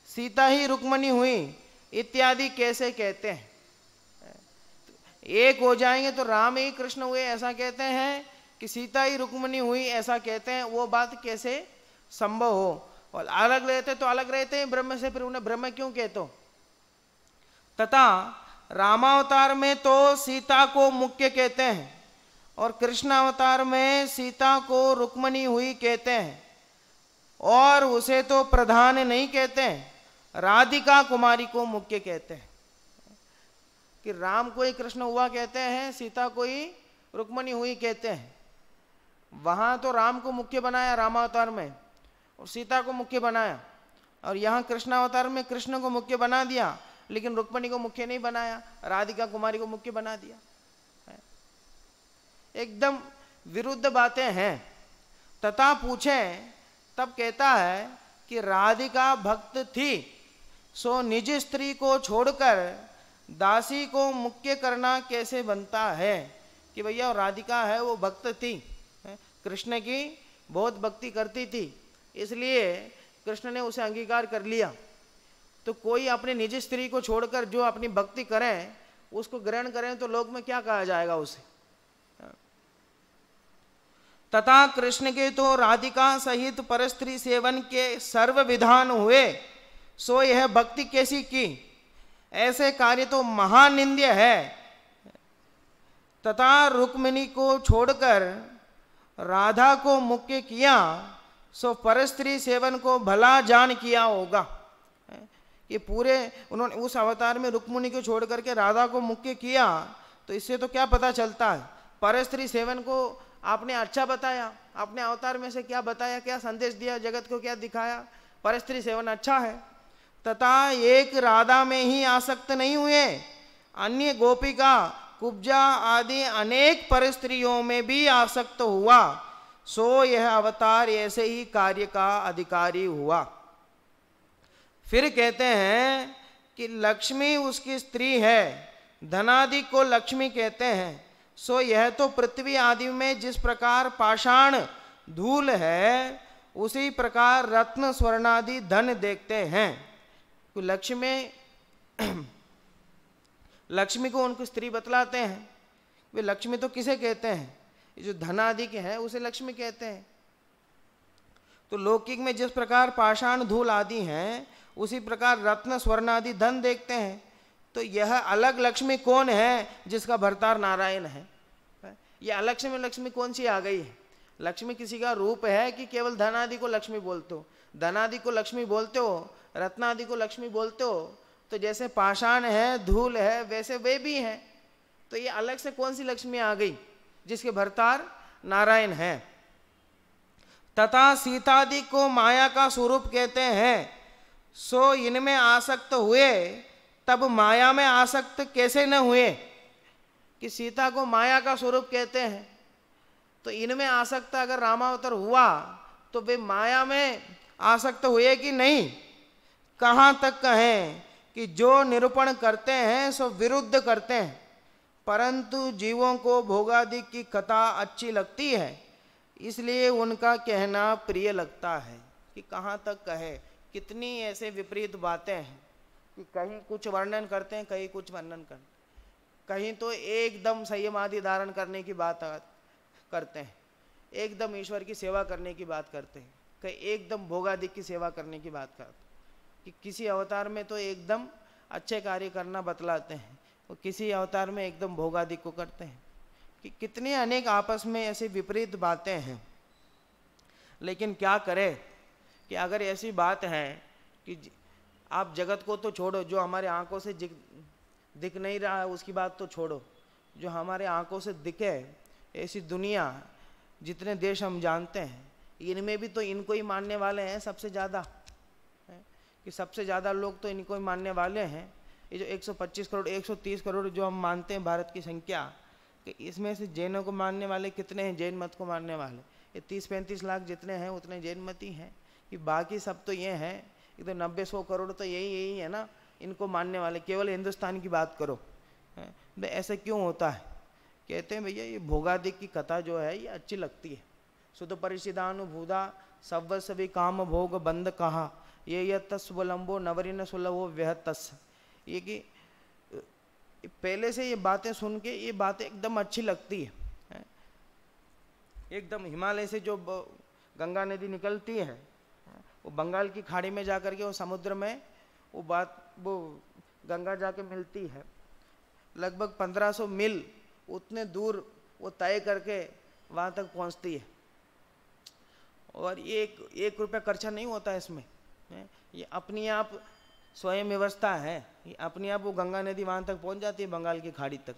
सीता ही रुक्मणी हुई, इत्यादि कैसे कहते हैं। एक हो जाएंगे तो राम ही कृष्ण हुए ऐसा कहते हैं, कि सीता ही रुक्मणी हुई ऐसा कहते हैं। वो बात कैसे संभव हो। और अलग रहते तो अलग रहते हैं ब्रह्म से, फिर उन्हें ब्रह्म क्यों कहते हो। तथा रामावतार में तो सीता को मुख्य कहते हैं, और कृष्णावतार में सीता को रुक्मणी हुई कहते हैं, और उसे तो प्रधान नहीं कहते हैं, राधिका कुमारी को मुख्य कहते हैं। कि राम को ही कृष्ण हुआ कहते हैं, सीता को ही रुक्मणी हुई कहते हैं। वहां तो राम को मुख्य बनाया रामावतार में और सीता को मुख्य बनाया, और यहाँ कृष्णावतार में कृष्ण को मुख्य बना दिया, लेकिन रुक्मणी को मुख्य नहीं बनाया, राधिका कुमारी को मुख्य बना दिया। एकदम विरुद्ध बातें हैं। तथा पूछें तब कहता है कि राधिका भक्त थी, सो निज स्त्री को छोड़कर दासी को मुख्य करना कैसे बनता है? कि भैया राधिका है वो भक्त थी, कृष्ण की बहुत भक्ति करती थी, इसलिए कृष्ण ने उसे अंगीकार कर लिया। तो कोई अपनी निज स्त्री को छोड़कर जो अपनी भक्ति करें उसको ग्रहण करें तो लोक में क्या कहा जाएगा उसे? तथा कृष्ण के तो राधिका सहित परस्त्री सेवन के सर्व विधान हुए, सो यह भक्ति कैसी की? ऐसे कार्य तो महानिंद्य है। तथा रुक्मिणी को छोड़कर राधा को मुख्य किया, सो परस्त्री सेवन को भला जान किया होगा। ये पूरे उन्होंने उस अवतार में रुक्मिणी को छोड़ करके राधा को मुख्य किया, तो इससे तो क्या पता चलता है? परस्त्री सेवन को आपने अच्छा बताया, आपने अवतार में से क्या बताया, क्या संदेश दिया, जगत को क्या दिखाया? परस्त्री सेवन अच्छा है। तथा एक राधा में ही आसक्त नहीं हुए, अन्य गोपिका कुब्जा आदि अनेक परस्त्रियों में भी आसक्त हुआ, सो यह अवतार ऐसे ही कार्य का अधिकारी हुआ। फिर कहते हैं कि लक्ष्मी उसकी स्त्री है, धनादि को लक्ष्मी कहते हैं, सो यह तो पृथ्वी आदि में जिस प्रकार पाषाण धूल है उसी प्रकार रत्न स्वर्णादि धन देखते हैं। तो लक्ष्मी को उनको स्त्री बतलाते हैं। वे लक्ष्मी तो किसे कहते हैं? जो धनादि के हैं उसे लक्ष्मी कहते हैं। तो लौकिक में जिस प्रकार पाषाण धूल आदि हैं उसी प्रकार रत्न स्वर्ण आदि धन देखते हैं। तो यह अलग लक्ष्मी कौन है जिसका भरतार नारायण है? यह अलग से में लक्ष्मी कौन सी आ गई है? लक्ष्मी किसी का रूप है कि केवल धन आदि को लक्ष्मी बोलते हो? धन आदि को लक्ष्मी बोलते हो, रत्न आदि को लक्ष्मी बोलते हो, तो जैसे पाषाण है धूल है वैसे वे भी हैं। तो ये अलग से कौन सी लक्ष्मी आ गई जिसके भरतार नारायण है? तथा सीतादि को माया का स्वरूप कहते हैं, सो इनमें आसक्त हुए तब माया में आसक्त कैसे न हुए? कि सीता को माया का स्वरूप कहते हैं, तो इनमें आसक्त अगर रामावतार हुआ तो वे माया में आसक्त हुए कि नहीं? कहाँ तक कहें कि जो निरूपण करते हैं सो विरुद्ध करते हैं, परंतु जीवों को भोगादि की कथा अच्छी लगती है, इसलिए उनका कहना प्रिय लगता है। कि कहाँ तक कहे, कितनी ऐसे विपरीत बातें हैं कि कहीं कुछ वर्णन करते हैं, कहीं कुछ वर्णन करते, कहीं तो एकदम संयम आदि धारण करने की बात करते हैं, एकदम ईश्वर की सेवा करने की बात करते हैं, कहीं एकदम भोगादि की सेवा करने की बात करते हैं। कि किसी अवतार में तो एकदम अच्छे कार्य करना बतलाते हैं और किसी अवतार में एकदम भोगादि को करते हैं। कि कितने अनेक आपस में ऐसी विपरीत बातें हैं। लेकिन क्या करें कि अगर ऐसी बात है कि आप जगत को तो छोड़ो, जो हमारे आंखों से दिख नहीं रहा है उसकी बात तो छोड़ो, जो हमारे आंखों से दिखे ऐसी दुनिया, जितने देश हम जानते हैं, इनमें भी तो इनको ही मानने वाले हैं सबसे ज़्यादा। कि सबसे ज़्यादा लोग तो इनको ही मानने वाले हैं। ये जो 125 करोड़ 130 करोड़ जो हम मानते हैं भारत की संख्या, कि इसमें से जैनों को मानने वाले कितने हैं? जैन मत को मानने वाले ये 30-35 लाख जितने हैं उतने जैन मत ही हैं। कि बाकी सब तो ये हैं, ये तो 90-100 करोड़ तो यही है ना इनको मानने वाले। केवल हिंदुस्तान की बात करो, भाई ऐसा क्यों होता है? कहते हैं भैया ये भोगादि की कथा जो है ये अच्छी लगती है। शुद्ध परिषिदानुभूदा सव्व सभी काम भोग बंद कहा, ये यस्वलंबो नवरिन सुलभो व्यहतस। ये कि पहले से ये बातें सुन के ये बातें एकदम अच्छी लगती है। एकदम हिमालय से जो गंगा नदी निकलती है वो बंगाल की खाड़ी में जाकर के वो समुद्र में वो गंगा जाके मिलती है। लगभग 1500 मील उतने दूर वो तय करके वहाँ तक पहुँचती है। और एक रुपया खर्चा नहीं होता इसमें, ये अपने आप स्वयं व्यवस्था है, अपने आप वो गंगा नदी वहाँ तक पहुँच जाती है, बंगाल की खाड़ी तक।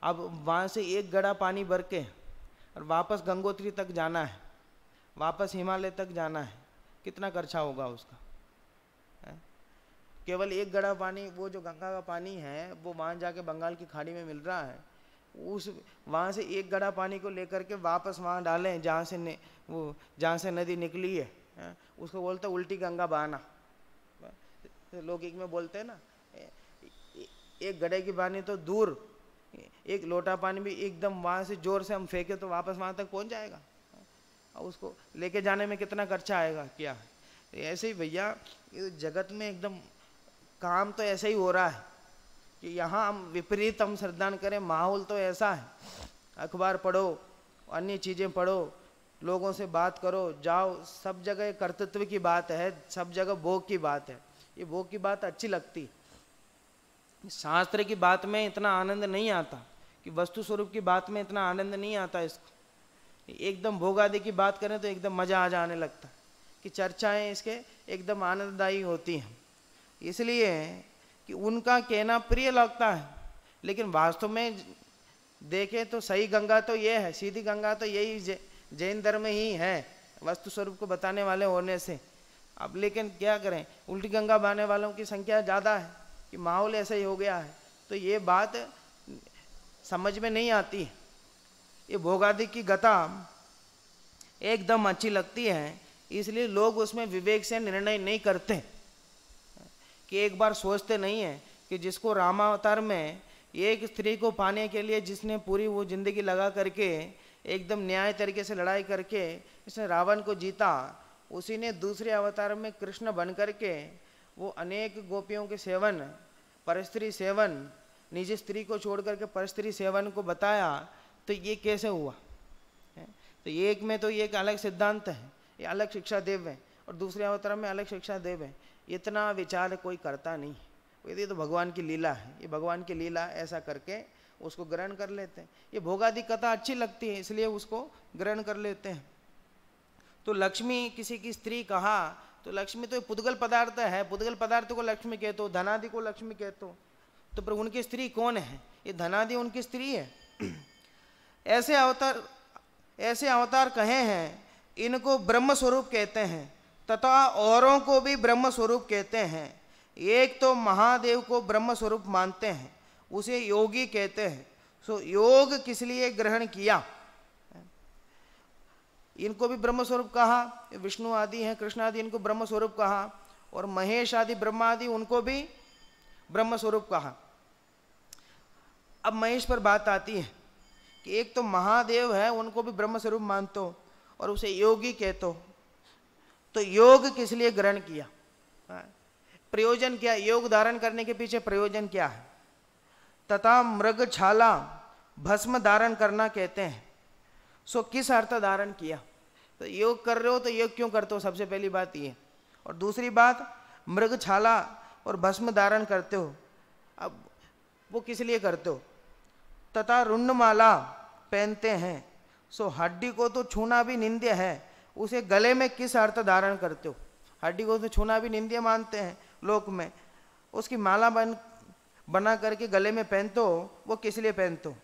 अब वहाँ से एक गड़ा पानी भर के और वापस गंगोत्री तक जाना है, वापस हिमालय तक जाना है, कितना खर्चा होगा उसका? केवल एक गड़ा पानी, वो जो गंगा का पानी है वो वहाँ जाके बंगाल की खाड़ी में मिल रहा है, उस वहाँ से एक गड़ा पानी को लेकर के वापस वहाँ डालें जहाँ से नदी निकली है, उसको बोलते उल्टी गंगा बहाना। लोग एक में बोलते हैं ना, एक गड़े की पानी तो दूर, एक लोटा पानी भी एकदम वहाँ से जोर से हम फेंके तो वापस वहाँ तक पहुँच जाएगा, और उसको लेके जाने में कितना खर्चा आएगा क्या? ऐसे ही भैया जगत में एकदम काम तो ऐसा ही हो रहा है कि यहाँ हम विपरीत हम श्रद्धान करें, माहौल तो ऐसा है, अखबार पढ़ो, अन्य चीज़ें पढ़ो, लोगों से बात करो, जाओ, सब जगह कर्तृत्व की बात है, सब जगह भोग की बात है। ये भोग की बात अच्छी लगती, शास्त्र की बात में इतना आनंद नहीं आता, कि वस्तु स्वरूप की बात में इतना आनंद नहीं आता। इसको एकदम भोग आदि की बात करें तो एकदम मजा आ जाने लगता, कि चर्चाएं इसके एकदम आनंददायी होती हैं, इसलिए कि उनका कहना प्रिय लगता है। लेकिन वास्तव में देखें तो सही गंगा तो ये है, सीधी गंगा तो यही जैन धर्म ही है, वस्तु स्वरूप को बताने वाले होने से। अब लेकिन क्या करें, उल्टी गंगा बहाने वालों की संख्या ज़्यादा है, कि माहौल ऐसा ही हो गया है, तो ये बात समझ में नहीं आती। ये भोगादि की गता एकदम अच्छी लगती है, इसलिए लोग उसमें विवेक से निर्णय नहीं करते, कि एक बार सोचते नहीं है कि जिसको रामावतार में एक स्त्री को पाने के लिए जिसने पूरी वो जिंदगी लगा करके एकदम न्याय तरीके से लड़ाई करके इसने रावण को जीता, उसी ने दूसरे अवतार में कृष्ण बन करके वो अनेक गोपियों के सेवन, परस्त्री सेवन, निजी स्त्री को छोड़ करके परस्त्री सेवन को बताया, तो ये कैसे हुआ? तो एक में तो ये एक अलग सिद्धांत है, ये अलग शिक्षा देव है, और दूसरे अवतार में अलग शिक्षा देव है। इतना विचार कोई करता नहीं, ये तो भगवान की लीला है, ये भगवान की लीला ऐसा करके उसको ग्रहण कर लेते हैं। ये भोगादि कथा अच्छी लगती है, इसलिए उसको ग्रहण कर लेते हैं। तो लक्ष्मी किसी की स्त्री कहा, तो लक्ष्मी तो पुद्गल पदार्थ है, पुद्गल पदार्थ को लक्ष्मी कहते हो, धनादि को लक्ष्मी कहते हो, तो पर उनकी स्त्री कौन है? ये धनादि उनकी स्त्री है। ऐसे अवतार कहे हैं, इनको ब्रह्म स्वरूप कहते हैं, तथा औरों को भी ब्रह्म स्वरूप कहते हैं। एक तो महादेव को ब्रह्म स्वरूप मानते हैं, उसे योगी कहते हैं। सो योग किस लिए ग्रहण किया? इनको भी ब्रह्म स्वरूप कहा, विष्णु आदि हैं, कृष्ण आदि, इनको ब्रह्म स्वरूप कहा, और महेश आदि ब्रह्मा आदि उनको भी ब्रह्म स्वरूप कहा। अब महेश पर बात आती है कि एक तो महादेव है, उनको भी ब्रह्म स्वरूप मानतो और उसे योगी कहतो, तो योग किस लिए ग्रहण किया? प्रयोजन क्या? योग धारण करने के पीछे प्रयोजन क्या है? तथा मृग छाला भस्म धारण करना कहते हैं। सो किस अर्थ धारण किया? तो योग कर रहे हो तो योग क्यों करते हो, सबसे पहली बात ये। और दूसरी बात, मृग छाला और भस्म धारण करते हो, अब वो किस लिए करते हो? तथा रुंडमाला पहनते हैं, सो हड्डी को तो छूना भी निंद्य है, उसे गले में किस अर्थ धारण करते हो? हड्डी को तो छूना भी निंद्य मानते हैं लोक में, उसकी माला बना करके गले में पहनते हो, वो किस लिए पहनते हो?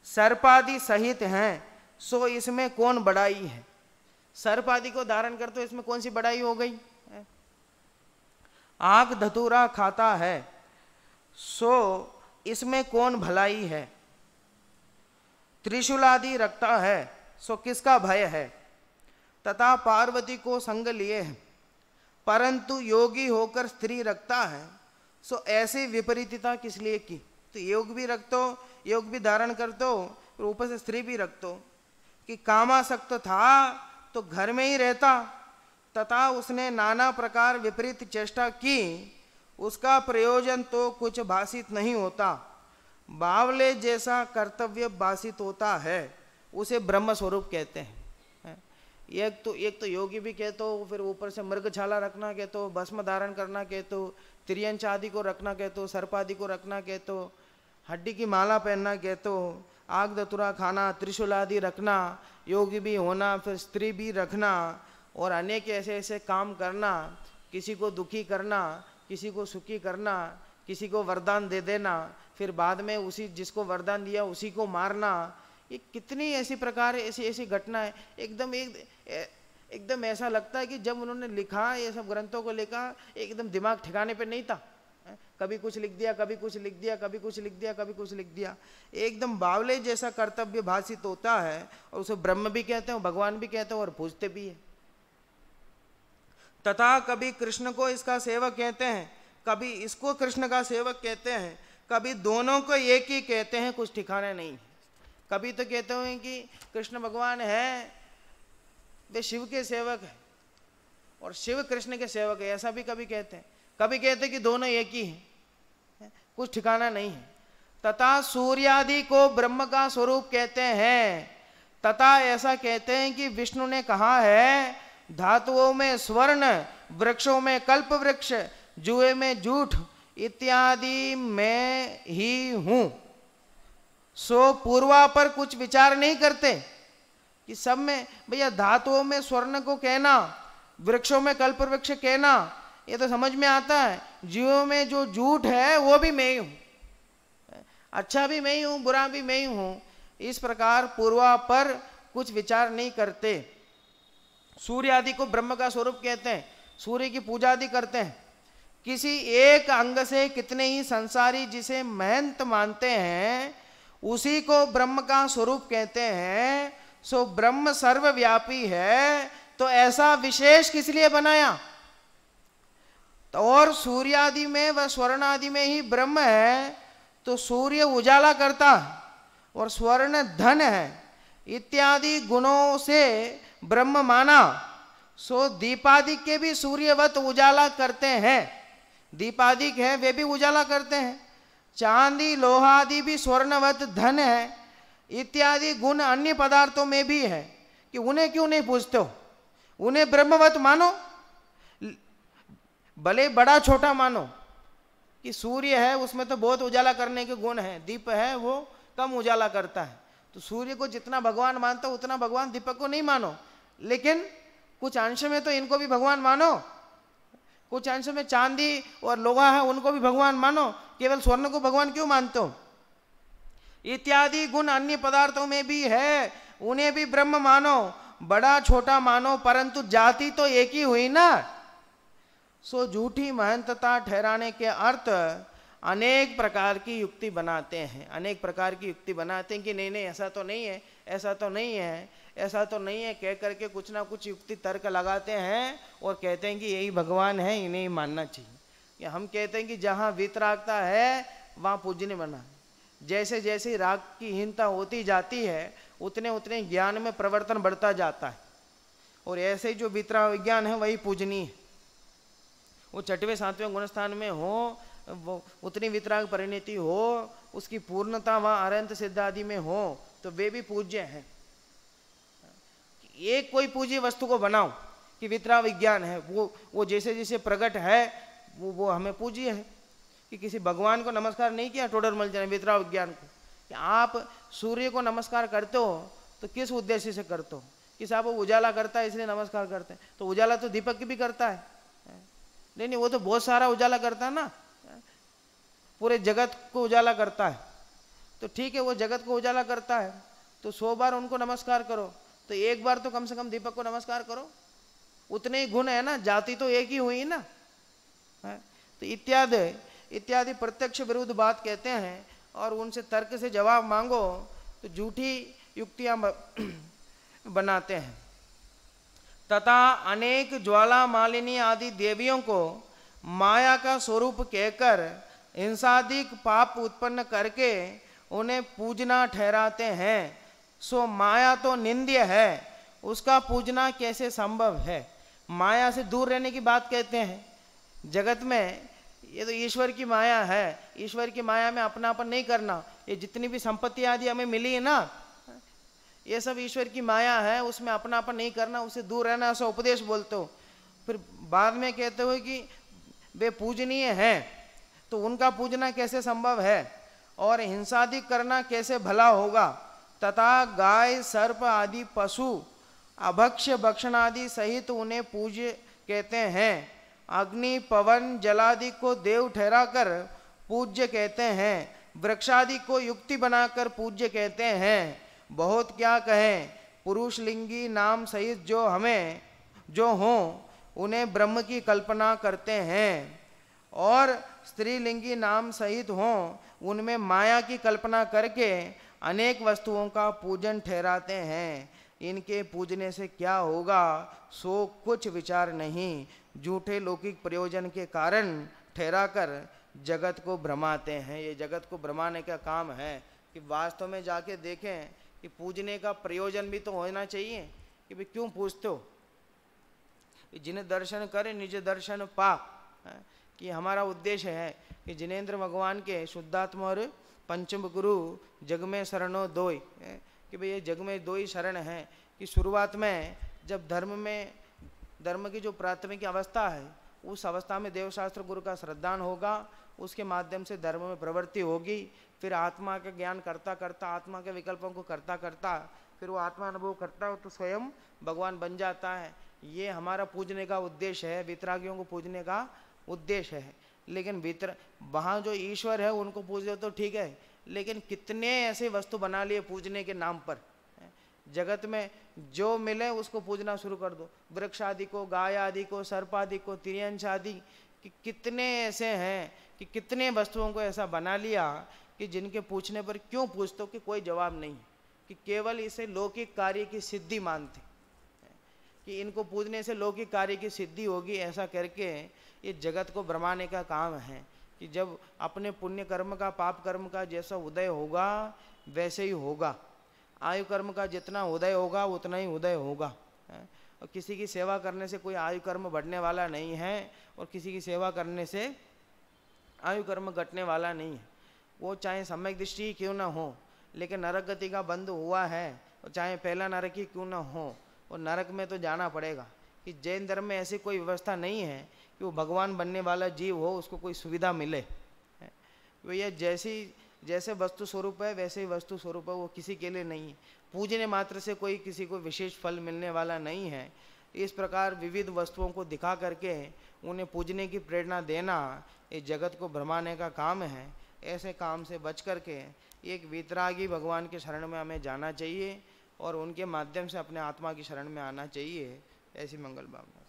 सर्पादि सहित हैं, सो इसमें कौन बड़ाई है? सर्प आदि को धारण करते हो, इसमें कौन सी बड़ाई हो गई? आग धतूरा खाता है, सो इसमें कौन भलाई है? त्रिशूल आदि रखता है, सो किसका भय है? तथा पार्वती को संग लिए है, परंतु योगी होकर स्त्री रखता है, सो ऐसी विपरीतता किस लिए की? तो योग भी रखतो, योग भी धारण करतो, और ऊपर से स्त्री भी रखतो, कि कामासक्त था तो घर में ही रहता, तथा उसने नाना प्रकार विपरीत चेष्टा की, उसका प्रयोजन तो कुछ भाषित नहीं होता, बावले जैसा कर्तव्य भाषित होता है, उसे ब्रह्म स्वरूप कहते हैं। एक तो योगी भी कहते हो, फिर ऊपर से मृगछाला रखना कहते हो, भस्म धारण करना कहते हो, त्रियंच आदि को रखना कहते हो, सर्प आदि को रखना कहते हो, हड्डी की माला पहनना कहते हो, आग धतूरा खाना, त्रिशूल आदि रखना, योगी भी होना, फिर स्त्री भी रखना, और अनेक ऐसे ऐसे काम करना, किसी को दुखी करना, किसी को सुखी करना, किसी को वरदान दे देना, फिर बाद में उसी जिसको वरदान दिया उसी को मारना, ये कितनी ऐसी प्रकार ऐसी ऐसी घटना है। एकदम ऐसा लगता है कि जब उन्होंने लिखा, ये सब ग्रंथों को लिखा, एकदम दिमाग ठिकाने पे नहीं था। कभी कुछ लिख दिया, कभी कुछ लिख दिया, कभी कुछ लिख दिया, कभी कुछ लिख दिया, एकदम बावले जैसा कर्तव्य भाषित होता है। और उसे ब्रह्म भी कहते हैं, भगवान भी कहते हैं और पूजते भी है। तथा कभी कृष्ण को इसका सेवक कहते हैं, कभी इसको कृष्ण का सेवक कहते हैं, कभी दोनों को एक ही कहते हैं, कुछ ठिकाना नहीं। कभी तो कहते हैं कि कृष्ण भगवान है, वे शिव के सेवक है, और शिव कृष्ण के सेवक है, ऐसा भी कभी कहते हैं। कभी कहते हैं कि दोनों एक ही हैं, कुछ ठिकाना नहीं है। तथा सूर्यादि को ब्रह्म का स्वरूप कहते हैं। तथा ऐसा कहते हैं कि विष्णु ने कहा है, धातुओं में स्वर्ण, वृक्षों में कल्प वृक्ष, जुए में जूठ इत्यादि मैं ही हूं। सो पूर्वा पर कुछ विचार नहीं करते कि सब में, भैया धातुओं में स्वर्ण को कहना, वृक्षों में कल्प वृक्ष कहना, ये तो समझ में आता है। जीवों में जो झूठ है वो भी मैं ही हूं, अच्छा भी मैं ही हूं, बुरा भी मैं ही हूं। इस प्रकार पूर्वा पर कुछ विचार नहीं करते। सूर्य आदि को ब्रह्म का स्वरूप कहते हैं, सूर्य की पूजा आदि करते हैं। किसी एक अंग से कितने ही संसारी जिसे महंत मानते हैं, उसी को ब्रह्म का स्वरूप कहते हैं। सो ब्रह्म सर्वव्यापी है, तो ऐसा विशेष किस लिए बनाया? तो और सूर्य आदि में व स्वर्ण आदि में ही ब्रह्म है, तो सूर्य उजाला करता है और स्वर्ण धन है इत्यादि गुणों से ब्रह्म माना। सो दीपादिक के भी सूर्यवत उजाला करते हैं, दीपादिक है वे भी उजाला करते हैं। चांदी लोहादि भी स्वर्णवत धन है इत्यादि गुण अन्य पदार्थों में भी है, कि उन्हें क्यों नहीं पूछते हो? उन्हें ब्रह्मवत मानो, भले बड़ा छोटा मानो, कि सूर्य है उसमें तो बहुत उजाला करने के गुण हैं, दीप है वो कम उजाला करता है। तो सूर्य को जितना भगवान मानता हो उतना भगवान दीपक को नहीं मानो, लेकिन कुछ अंश में तो इनको भी भगवान मानो, कुछ अंश में चांदी और लोहा है उनको भी भगवान मानो, केवल स्वर्ण को भगवान क्यों मानते हो? इत्यादि गुण अन्य पदार्थों में भी है, उन्हें भी ब्रह्म मानो, बड़ा छोटा मानो, परंतु जाति तो एक ही हुई ना। सो झूठी महंतता ठहराने के अर्थ अनेक प्रकार की युक्ति बनाते हैं, अनेक प्रकार की युक्ति बनाते हैं कि नहीं नहीं ऐसा तो नहीं है, ऐसा तो नहीं है, ऐसा तो नहीं है, कह करके कुछ ना कुछ युक्ति तर्क लगाते हैं और कहते हैं कि यही भगवान है, इन्हें ही मानना चाहिए। या हम कहते हैं कि जहाँ वितरागता है वहाँ पूजनीय बना। जैसे जैसे राग की हीनता होती जाती है उतने उतने ज्ञान में प्रवर्तन बढ़ता जाता है, और ऐसे ही जो वितराग विज्ञान है वही पूजनीय है। वो 6वें 7वें गुणस्थान में हो, वो उतनी वितराग परिणति हो, उसकी पूर्णता वहाँ अरंत सिद्ध आदि में हो, तो वे भी पूज्य हैं। एक कोई पूज्य वस्तु को बनाओ कि वितराग विज्ञान है, वो जैसे जैसे प्रकट है वो हमें पूज्य है। कि किसी भगवान को नमस्कार नहीं किया टोडरमल जी ने वितराग विज्ञान को, कि आप सूर्य को नमस्कार करते हो तो किस उद्देश्य से करते हो? कि साहब वो उजाला करता है इसलिए नमस्कार करते हैं, तो उजाला तो दीपक भी करता है। नहीं, वो तो बहुत सारा उजाला करता है ना, पूरे जगत को उजाला करता है। तो ठीक है, वो जगत को उजाला करता है तो 100 बार उनको नमस्कार करो, तो एक बार तो कम से कम दीपक को नमस्कार करो, उतने ही गुण है ना, जाति तो एक ही हुई ना। तो इत्यादि प्रत्यक्ष विरुद्ध बात कहते हैं, और उनसे तर्क से जवाब मांगो तो झूठी युक्तियां बनाते हैं। तथा अनेक ज्वाला मालिनी आदि देवियों को माया का स्वरूप कहकर हिंसादिक पाप उत्पन्न करके उन्हें पूजना ठहराते हैं। सो माया तो निंद्य है, उसका पूजना कैसे संभव है? माया से दूर रहने की बात कहते हैं। जगत में ये तो ईश्वर की माया है, ईश्वर की माया में अपनापन नहीं करना। ये जितनी भी संपत्ति आदि हमें मिली है ना, ये सब ईश्वर की माया है, उसमें अपनापन नहीं करना, उससे दूर रहना, ऐसा उपदेश बोलते हो। फिर बाद में कहते हो कि वे पूजनीय हैं, तो उनका पूजना कैसे संभव है और हिंसादि करना कैसे भला होगा? तथा गाय सर्प आदि पशु अभक्ष्य भक्षण आदि सहित उन्हें पूज्य कहते हैं। अग्नि पवन जलादि को देव ठहराकर पूज्य कहते हैं, वृक्षादि को युक्ति बनाकर पूज्य कहते हैं। बहुत क्या कहें, पुरुष लिंगी नाम सहित जो हमें जो हों उन्हें ब्रह्म की कल्पना करते हैं, और स्त्रीलिंगी नाम सहित हों उनमें माया की कल्पना करके अनेक वस्तुओं का पूजन ठहराते हैं। इनके पूजने से क्या होगा, सो कुछ विचार नहीं, झूठे लौकिक प्रयोजन के कारण ठहराकर जगत को भ्रमाते हैं। ये जगत को भ्रमाने का काम है कि वास्तव में जाके देखें कि पूजने का प्रयोजन भी तो होना चाहिए कि भाई क्यों पूजते हो, जिन्हें दर्शन करे निज दर्शन पा, कि हमारा उद्देश्य है कि जिनेंद्र भगवान के शुद्धात्मा और पंचम गुरु जग में शरणों दोई, कि भाई ये जग में दो ही शरण है। कि शुरुआत में जब धर्म की जो प्राथमिक अवस्था है उस अवस्था में देवशास्त्र गुरु का श्रद्धान होगा, उसके माध्यम से धर्म में प्रवृत्ति होगी, फिर आत्मा का ज्ञान करता करता, आत्मा के विकल्पों को करता करता फिर वो आत्मा अनुभव करता हो तो स्वयं भगवान बन जाता है। ये हमारा पूजने का उद्देश्य है, वितरागियों को पूजने का उद्देश्य है। लेकिन वहाँ जो ईश्वर है उनको पूजो तो ठीक है, लेकिन कितने ऐसे वस्तु बना लिए पूजने के नाम पर। जगत में जो मिले उसको पूजना शुरू कर दो, वृक्ष आदि को, गाय आदि को, सर्प आदि को, तिर्यंश आदि, कि कितने ऐसे हैं कि कितने वस्तुओं को ऐसा बना लिया कि जिनके पूछने पर क्यों पूछते हो कि कोई जवाब नहीं, कि केवल इसे लौकिक कार्य की सिद्धि मानते कि इनको पूजने से लौकिक कार्य की सिद्धि होगी। ऐसा करके ये जगत को भ्रमाने का काम है कि जब अपने पुण्य कर्म का, पाप कर्म का जैसा उदय होगा वैसे ही होगा, आयु कर्म का जितना उदय होगा उतना ही उदय होगा। और किसी की सेवा करने से कोई आयु कर्म बढ़ने वाला नहीं है, और किसी की सेवा करने से आयु कर्म घटने वाला नहीं है। वो चाहे सम्यक दृष्टि क्यों ना हो, लेकिन नरक गति का बंध हुआ है, और चाहे पहला नरक ही क्यों ना हो, और नरक में तो जाना पड़ेगा। कि जैन धर्म में ऐसी कोई व्यवस्था नहीं है कि वो भगवान बनने वाला जीव हो उसको कोई सुविधा मिले। भैया जैसे वस्तु स्वरूप है वैसे ही वस्तु स्वरूप है, वो किसी के लिए नहीं है। पूजने मात्र से कोई किसी को विशेष फल मिलने वाला नहीं है। इस प्रकार विविध वस्तुओं को दिखा करके उन्हें पूजने की प्रेरणा देना ये जगत को भ्रमाने का काम है। ऐसे काम से बच करके एक वितरागी भगवान के शरण में हमें जाना चाहिए और उनके माध्यम से अपने आत्मा की शरण में आना चाहिए। ऐसी मंगल भावना।